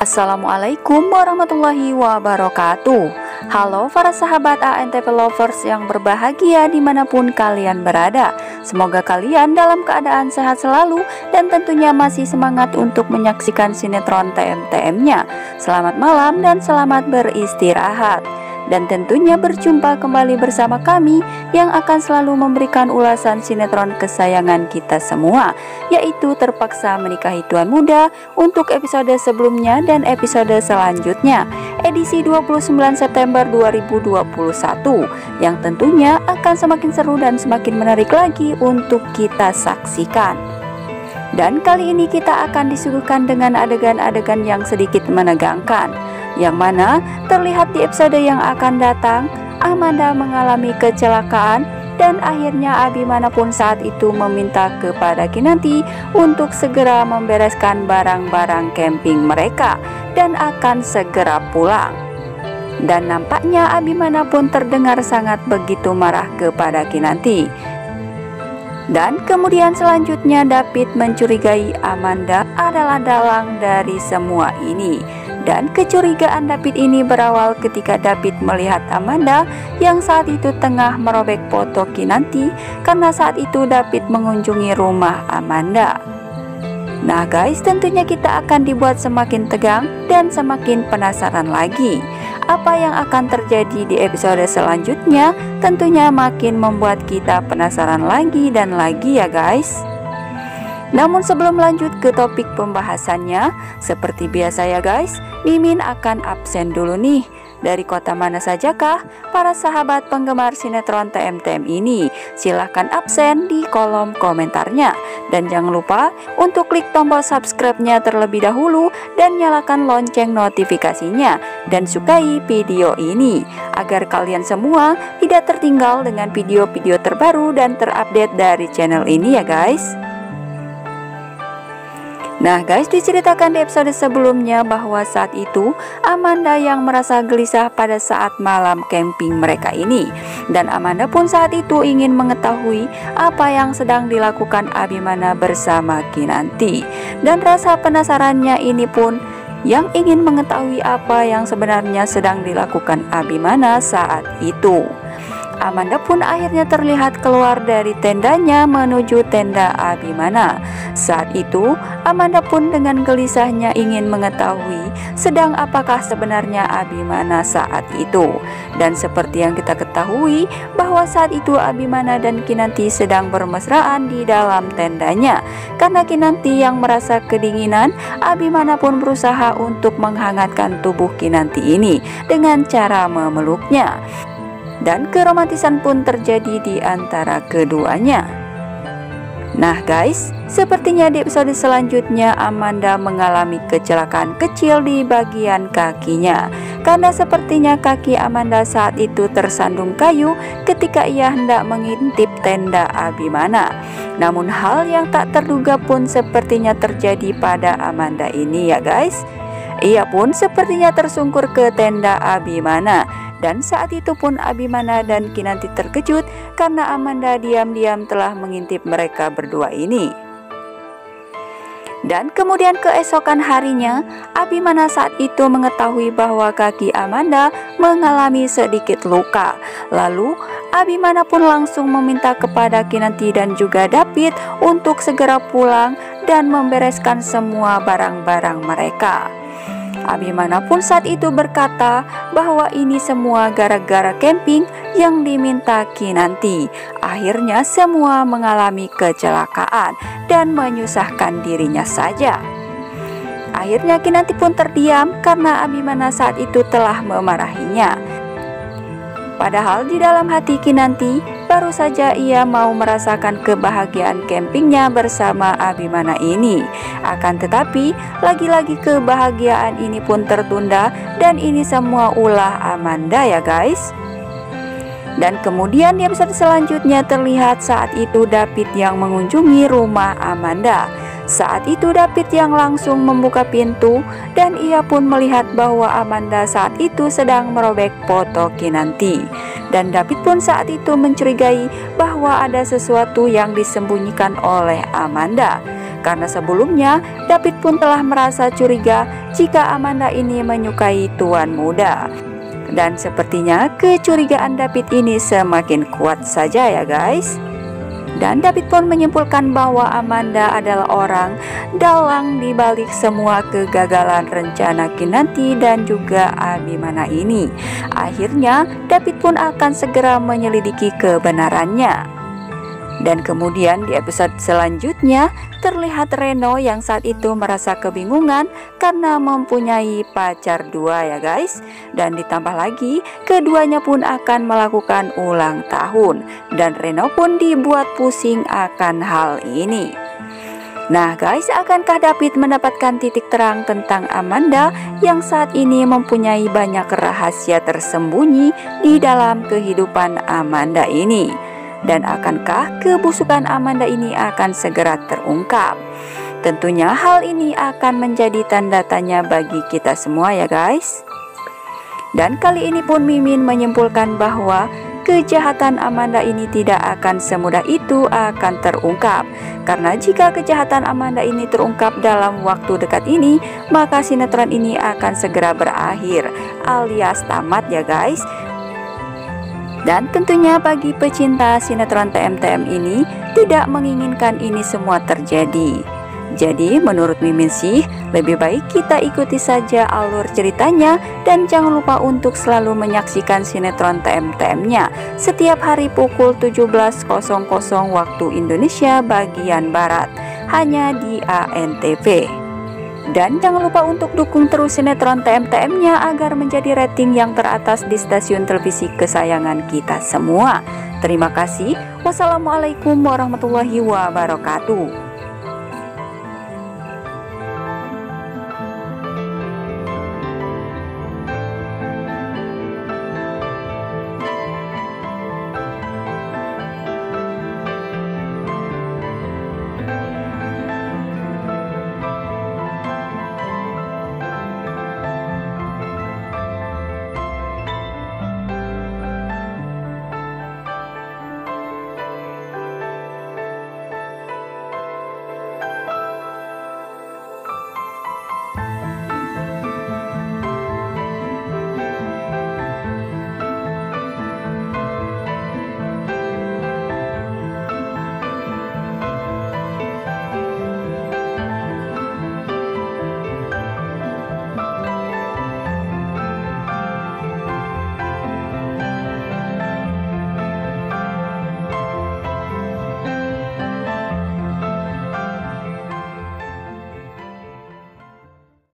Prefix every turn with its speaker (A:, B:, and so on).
A: Assalamualaikum warahmatullahi wabarakatuh. Halo para sahabat ANTP lovers yang berbahagia dimanapun kalian berada. Semoga kalian dalam keadaan sehat selalu dan tentunya masih semangat untuk menyaksikan sinetron TM-TM-nya. Selamat malam dan selamat beristirahat. Dan tentunya berjumpa kembali bersama kami yang akan selalu memberikan ulasan sinetron kesayangan kita semua, yaitu Terpaksa Menikahi Tuan Muda untuk episode sebelumnya dan episode selanjutnya, edisi 29 September 2021, yang tentunya akan semakin seru dan semakin menarik lagi untuk kita saksikan. Dan kali ini kita akan disuguhkan dengan adegan-adegan yang sedikit menegangkan, yang mana terlihat di episode yang akan datang Amanda mengalami kecelakaan dan akhirnya Abimana pun saat itu meminta kepada Kinanti untuk segera membereskan barang-barang camping mereka dan akan segera pulang. Dan nampaknya Abimana pun terdengar sangat begitu marah kepada Kinanti. Dan kemudian selanjutnya David mencurigai Amanda adalah dalang dari semua ini. Dan kecurigaan David ini berawal ketika David melihat Amanda yang saat itu tengah merobek foto Kinanti, karena saat itu David mengunjungi rumah Amanda. Nah guys, tentunya kita akan dibuat semakin tegang dan semakin penasaran lagi. Apa yang akan terjadi di episode selanjutnya tentunya makin membuat kita penasaran lagi dan lagi ya guys. Namun sebelum lanjut ke topik pembahasannya, seperti biasa ya guys, Mimin akan absen dulu nih. Dari kota mana sajakah para sahabat penggemar sinetron TM-TM ini? Silahkan absen di kolom komentarnya. Dan jangan lupa untuk klik tombol subscribe-nya terlebih dahulu dan nyalakan lonceng notifikasinya. Dan sukai video ini agar kalian semua tidak tertinggal dengan video-video terbaru dan terupdate dari channel ini ya guys. Nah guys, diceritakan di episode sebelumnya bahwa saat itu Amanda yang merasa gelisah pada saat malam camping mereka ini. Dan Amanda pun saat itu ingin mengetahui apa yang sedang dilakukan Abimana bersama Kinanti. Dan rasa penasarannya ini pun yang ingin mengetahui apa yang sebenarnya sedang dilakukan Abimana saat itu. Amanda pun akhirnya terlihat keluar dari tendanya menuju tenda Abimana. Saat itu Amanda pun dengan gelisahnya ingin mengetahui sedang apakah sebenarnya Abimana saat itu. Dan seperti yang kita ketahui bahwa saat itu Abimana dan Kinanti sedang bermesraan di dalam tendanya. Karena Kinanti yang merasa kedinginan, Abimana pun berusaha untuk menghangatkan tubuh Kinanti ini dengan cara memeluknya. Dan keromantisan pun terjadi di antara keduanya. Nah guys, sepertinya di episode selanjutnya Amanda mengalami kecelakaan kecil di bagian kakinya. Karena sepertinya kaki Amanda saat itu tersandung kayu ketika ia hendak mengintip tenda Abimana. Namun hal yang tak terduga pun sepertinya terjadi pada Amanda ini ya guys. Ia pun sepertinya tersungkur ke tenda Abimana. Dan saat itu pun Abimana dan Kinanti terkejut karena Amanda diam-diam telah mengintip mereka berdua ini. Dan kemudian keesokan harinya, Abimana saat itu mengetahui bahwa kaki Amanda mengalami sedikit luka. Lalu Abimana pun langsung meminta kepada Kinanti dan juga David untuk segera pulang dan membereskan semua barang-barang mereka. Abimana pun saat itu berkata bahwa ini semua gara-gara camping yang diminta Kinanti. Akhirnya semua mengalami kecelakaan dan menyusahkan dirinya saja. Akhirnya Kinanti pun terdiam karena Abimana saat itu telah memarahinya. Padahal di dalam hati Kinanti baru saja ia mau merasakan kebahagiaan campingnya bersama Abimana ini. Akan tetapi lagi-lagi kebahagiaan ini pun tertunda dan ini semua ulah Amanda ya guys. Dan kemudian di episode selanjutnya terlihat saat itu David yang mengunjungi rumah Amanda. Saat itu David yang langsung membuka pintu dan ia pun melihat bahwa Amanda saat itu sedang merobek foto Kinanti. Dan David pun saat itu mencurigai bahwa ada sesuatu yang disembunyikan oleh Amanda. Karena sebelumnya David pun telah merasa curiga jika Amanda ini menyukai tuan muda. Dan sepertinya kecurigaan David ini semakin kuat saja ya guys. Dan David pun menyimpulkan bahwa Amanda adalah orang dalang di balik semua kegagalan rencana Kinanti dan juga Abimana ini. Akhirnya David pun akan segera menyelidiki kebenarannya. Dan kemudian di episode selanjutnya terlihat Reno yang saat itu merasa kebingungan karena mempunyai pacar dua ya guys. Dan ditambah lagi keduanya pun akan melakukan ulang tahun dan Reno pun dibuat pusing akan hal ini. Nah guys, akankah David mendapatkan titik terang tentang Amanda yang saat ini mempunyai banyak rahasia tersembunyi di dalam kehidupan Amanda ini? Dan akankah kebusukan Amanda ini akan segera terungkap? Tentunya hal ini akan menjadi tanda tanya bagi kita semua ya guys. Dan kali ini pun Mimin menyimpulkan bahwa kejahatan Amanda ini tidak akan semudah itu akan terungkap. Karena jika kejahatan Amanda ini terungkap dalam waktu dekat ini, maka sinetron ini akan segera berakhir alias tamat ya guys. Dan tentunya bagi pecinta sinetron TM-TM ini tidak menginginkan ini semua terjadi. Jadi menurut Mimin sih lebih baik kita ikuti saja alur ceritanya dan jangan lupa untuk selalu menyaksikan sinetron TM-TM-nya setiap hari pukul 17.00 waktu Indonesia bagian Barat hanya di ANTV. Dan jangan lupa untuk dukung terus sinetron TM-TM-nya agar menjadi rating yang teratas di stasiun televisi kesayangan kita semua. Terima kasih. Wassalamualaikum warahmatullahi wabarakatuh.